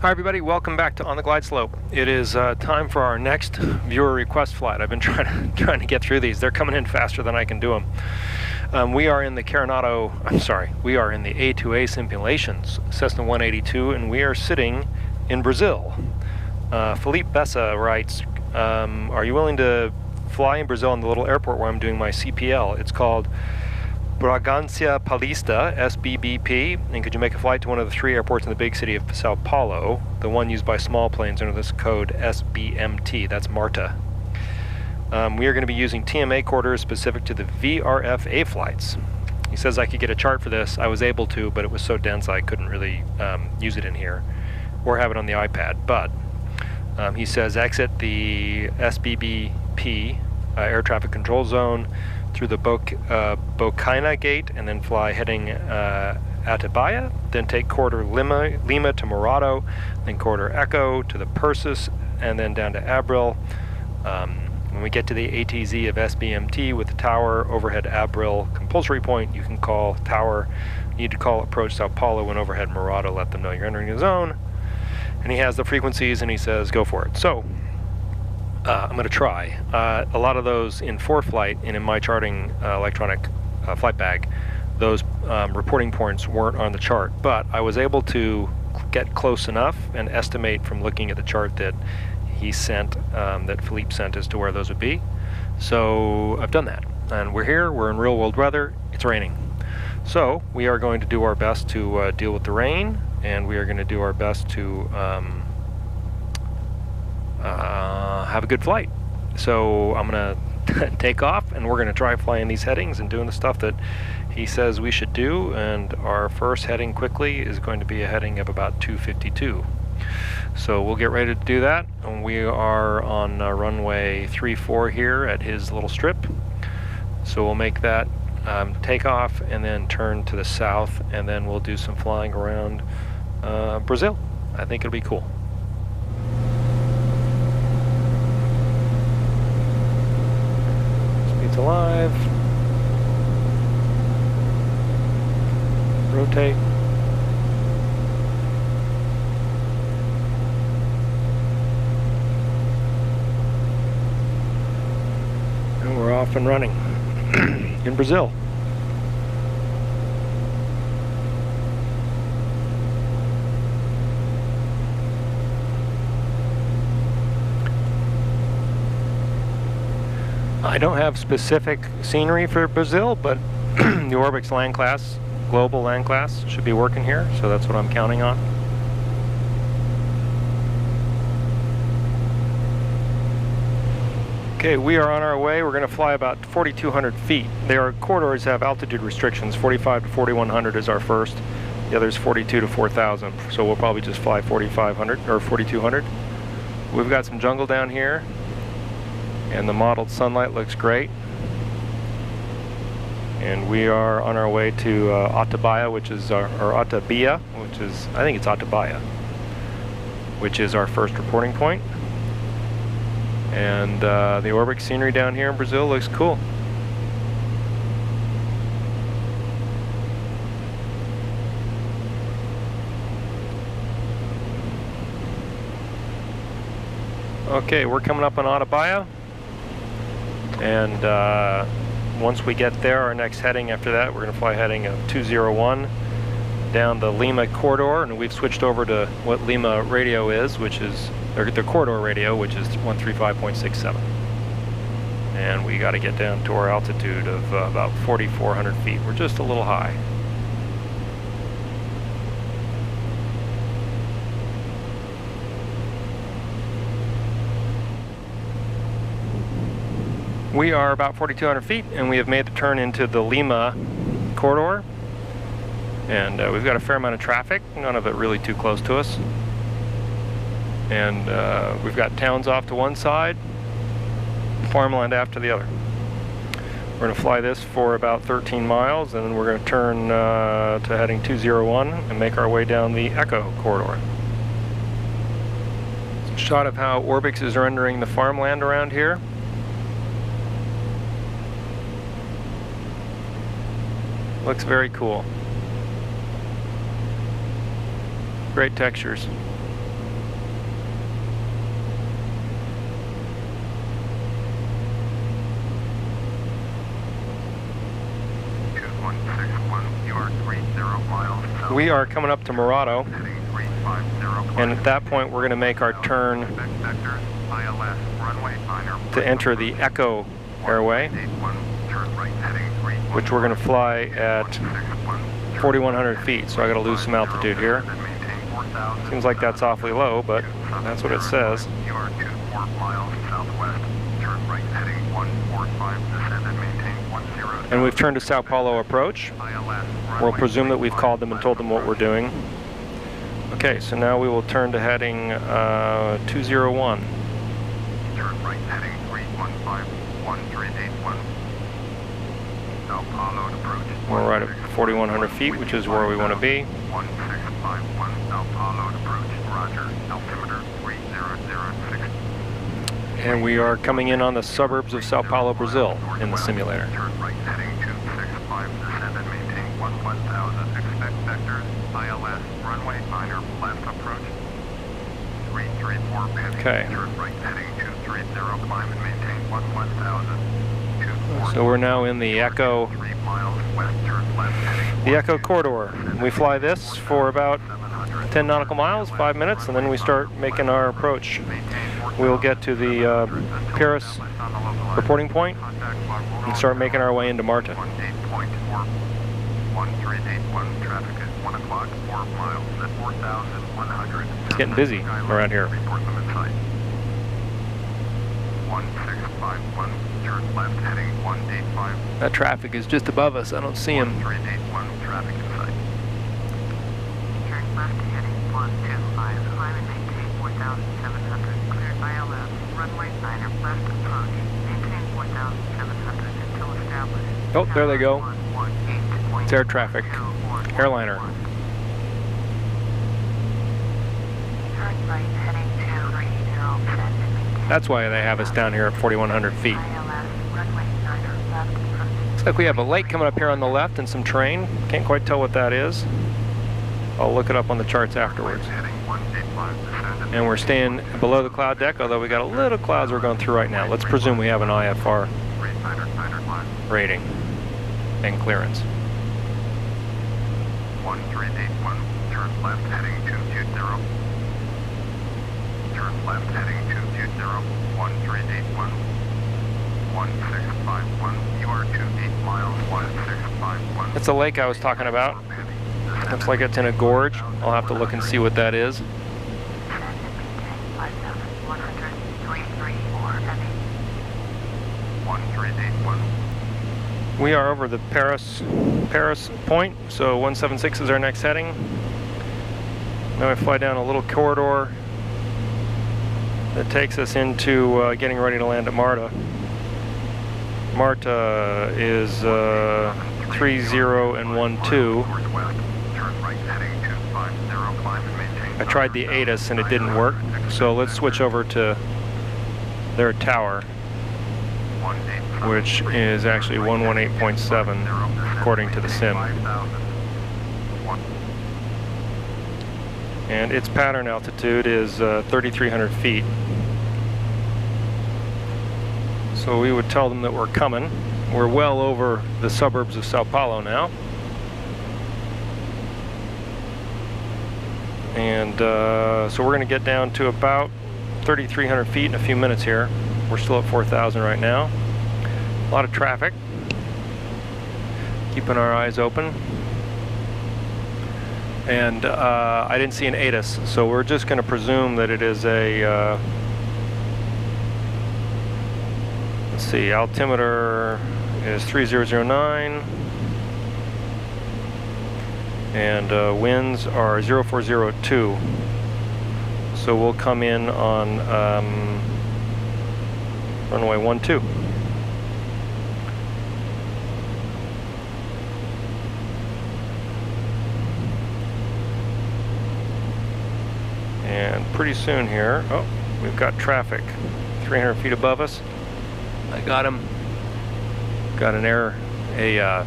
Hi everybody, welcome back to On the Glide Slope. It is time for our next viewer request flight. I've been trying to get through these. They're coming in faster than I can do them. We are in the we are in the A2A simulations, Cessna 182, and we are sitting in Brazil. Felipe Bessa writes, are you willing to fly in Brazil in the little airport where I'm doing my CPL? It's called Bragança Paulista, SBBP, and could you make a flight to one of the 3 airports in the big city of Sao Paulo, the one used by small planes under this code SBMT, that's Marta. We are going to be using TMA quarters specific to the VRFA flights. He says I could get a chart for this. I was able to, but it was so dense I couldn't really use it in here or have it on the iPad. But he says exit the SBBP air traffic control zone through the Bocaina gate and then fly heading Atibaia, then take quarter Lima to Morado, then quarter Echo to the Persis, and then down to Abril. When we get to the ATZ of SBMT with the tower, overhead Abril compulsory point, you can call tower, you need to call approach Sao Paulo and overhead Morado, let them know you're entering the zone. And he has the frequencies and he says go for it. So I'm going to try. A lot of those in ForeFlight and in my charting electronic flight bag, those reporting points weren't on the chart, but I was able to get close enough and estimate from looking at the chart that he sent, that Philippe sent, as to where those would be. So I've done that. And we're here, we're in real world weather, it's raining. So we are going to do our best to deal with the rain, and we are going to do our best to have a good flight. So I'm gonna take off and we're gonna try flying these headings and doing the stuff that he says we should do, and our first heading quickly is going to be a heading of about 252. So we'll get ready to do that, and we are on runway 34 here at his little strip. So we'll make that take off and then turn to the south, and then we'll do some flying around Brazil. I think it'll be cool. Alive. Rotate. And we're off and running in Brazil. I don't have specific scenery for Brazil, but the Orbix land class, global land class, should be working here, so that's what I'm counting on. Okay, we are on our way. We're going to fly about 4,200 feet. Their corridors have altitude restrictions. 45 to 4,100 is our first. The other is 42 to 4,000, so we'll probably just fly 4,500 or 4,200. We've got some jungle down here, and the mottled sunlight looks great. And we are on our way to Atibaia, which is or Atabia, which is, I think it's Atibaia, which is our first reporting point. And the Orbix scenery down here in Brazil looks cool. Okay, we're coming up on Atibaia. And once we get there, our next heading after that, we're going to fly heading of 201 down the Lima corridor, and we've switched over to what Lima radio is, which is the corridor radio, which is 135.67. And we got to get down to our altitude of about 4,400 feet. We're just a little high. We are about 4,200 feet, and we have made the turn into the Lima corridor. And we've got a fair amount of traffic, none of it really too close to us. And we've got towns off to one side, farmland after the other. We're going to fly this for about 13 miles, and then we're going to turn to heading 201 and make our way down the Echo corridor. It's a shot of how Orbix is rendering the farmland around here. Looks very cool. Great textures. 161, you are 30 miles. We are coming up to Murado, and at that point we're going to make our turn to enter the Echo airway, which we're going to fly at 4,100 feet, so I got to lose some altitude here. Seems like that's awfully low, but that's what it says. You are 24 miles southwest. Turn right heading 145, descend and maintain 10. And we've turned to Sao Paulo approach. We'll presume that we've called them and told them what we're doing. Okay, so now we will turn to heading 201. Turn right heading 315, 1381. Sao Paulo approach. We're right at 4,100 feet, which is where we want to be. 1651 Sao Paulo approach. Roger. Altimeter 3006. And we are coming in on the suburbs of Sao Paulo, Brazil, in the simulator. Turn right heading 265, descend and maintain 1000. Expect vectors, ILS, runway minor left approach. 334 heavy. Okay. Turn right heading 230, climb and maintain 1000. So we're now in the Echo, 3 miles west, turn left heading the Echo corridor. We fly this for about 10 nautical miles, 5 minutes, and then we start making our approach. We'll get to the Paris reporting point and start making our way into Marta. 1381 traffic at 1 o'clock, 4 miles at 4,100. It's getting busy around here. Report them in sight. 1651, turn left heading 185. That traffic is just above us. I don't see him. 1381 traffic in sight. Turn left heading 125, climb and maintain 4,700. Cleared ILS, runway minor left approach. Maintain 4,700 until established. Oh, there they go. It's air traffic. Airliner. Turn right heading 230, descend and maintain. That's why they have us down here at 4,100 feet. ILS, runway minor left approach. Looks like we have a lake coming up here on the left and some terrain. Can't quite tell what that is. I'll look it up on the charts afterwards. Heading 185, descend And we're staying below the cloud deck, although we got a little clouds we're going through right now. Let's presume we have an IFR 300 climb. rating and clearance. 1381, turn left heading 220. Turn left heading 220, 1381. 1651, you are 28 miles, 1651. That's the lake I was talking about. Looks like it's in a gorge. I'll have to look and see what that is. Descend and maintain 5,100, 334 heavy. 1381. We are over the Paris point, so 176 is our next heading. Now we fly down a little corridor that takes us into getting ready to land at Marta. Marta is 30 and 12. Turn right heading 250, climb and maintain. I tried the ATIS and it didn't work, so let's switch over to their tower, which is actually 118.7 according to the sim. And its pattern altitude is 3,300 feet. So we would tell them that we're coming. We're well over the suburbs of Sao Paulo now. And so we're going to get down to about 3,300 feet in a few minutes here. We're still at 4,000 right now. A lot of traffic. Keeping our eyes open. And I didn't see an ATIS, so we're just going to presume that it is a, let's see, altimeter is 3009, and winds are 0402. So we'll come in on runway 12. And pretty soon here, oh, we've got traffic 300 feet above us. I got him. Got an air, a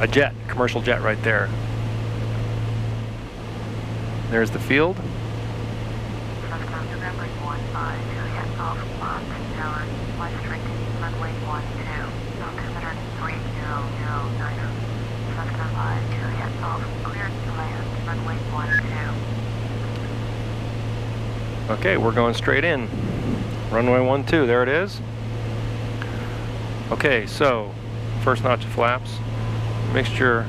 jet, commercial jet right there. There's the field. Cessna November 15, Juliet Golf, Boston Tower, fly straight to runway 12. altimeter 3009er. Cessna 52 hits off, cleared to land, runway 12. Okay, we're going straight in. Runway 12, there it is. Okay, so first notch of flaps. Mixture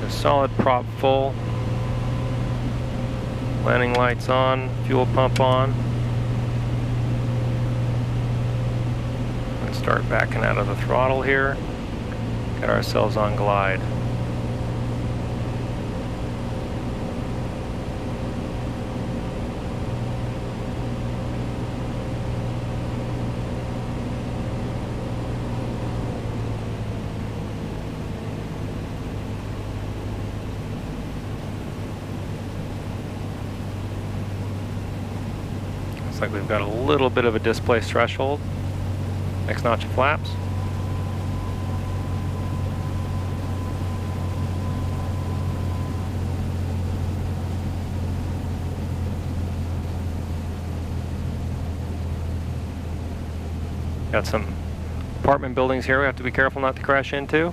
is solid, prop full. Landing lights on, fuel pump on. Let's start backing out of the throttle here. Get ourselves on glide. Looks like we've got a little bit of a displaced threshold. Next notch of flaps. Got some apartment buildings here we have to be careful not to crash into.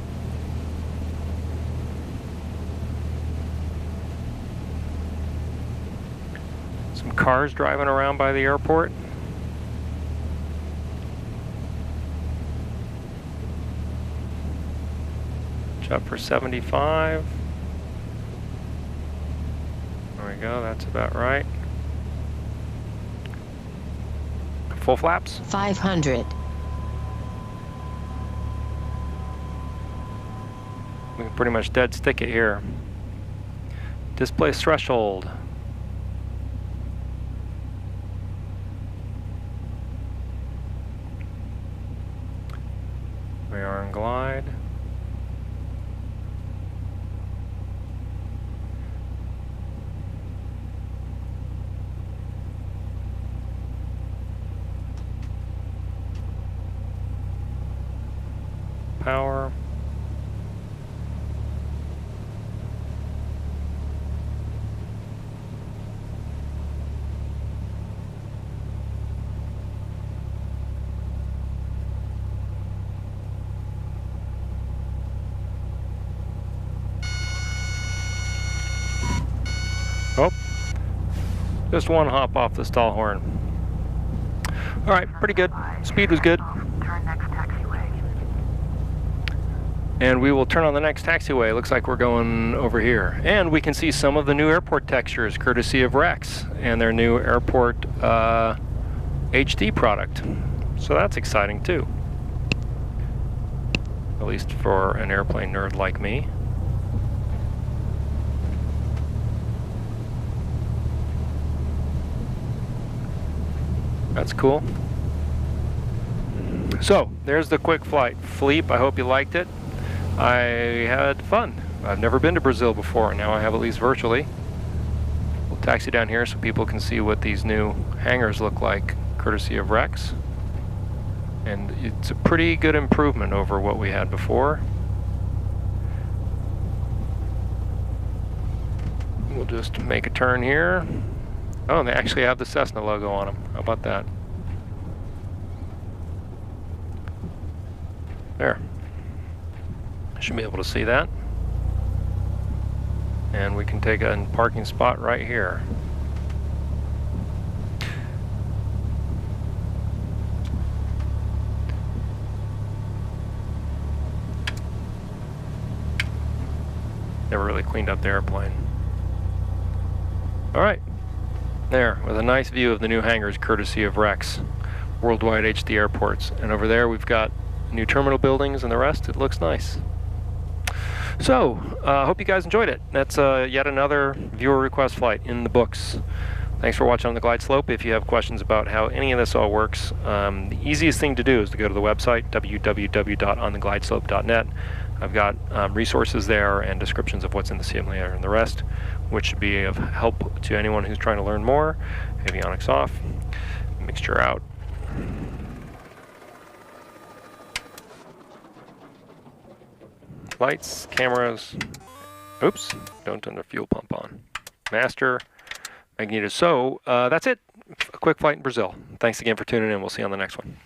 Some cars driving around by the airport. Up for 75. There we go, that's about right. Full flaps. 500. We can pretty much dead stick it here. Displaced threshold. We are on glide. Power. Oh, just one hop off the stall horn. All right, pretty good. Speed was good. Turn next taxiway. And we will turn on the next taxiway. Looks like we're going over here. And we can see some of the new airport textures, courtesy of Rex and their new airport HD product. So that's exciting too. At least for an airplane nerd like me. That's cool. So, there's the quick flight. Fleep, I hope you liked it. I had fun. I've never been to Brazil before. Now I have, at least virtually. We'll taxi down here so people can see what these new hangars look like, courtesy of Rex. And it's a pretty good improvement over what we had before. We'll just make a turn here. Oh, and they actually have the Cessna logo on them. How about that? There. Should be able to see that. And we can take a parking spot right here. Never really cleaned up the airplane. All right. There, with a nice view of the new hangars courtesy of Rex, Worldwide HD Airports. And over there we've got new terminal buildings and the rest. It looks nice. So, I hope you guys enjoyed it. That's yet another viewer request flight in the books. Thanks for watching on the Glide Slope. If you have questions about how any of this all works, the easiest thing to do is to go to the website, www.ontheglideslope.net. I've got resources there and descriptions of what's in the simulator and the rest, which should be of help to anyone who's trying to learn more. Avionics off, mixture out. Lights, cameras, oops, don't turn the fuel pump on. Master, magneto. So that's it. A quick flight in Brazil. Thanks again for tuning in. We'll see you on the next one.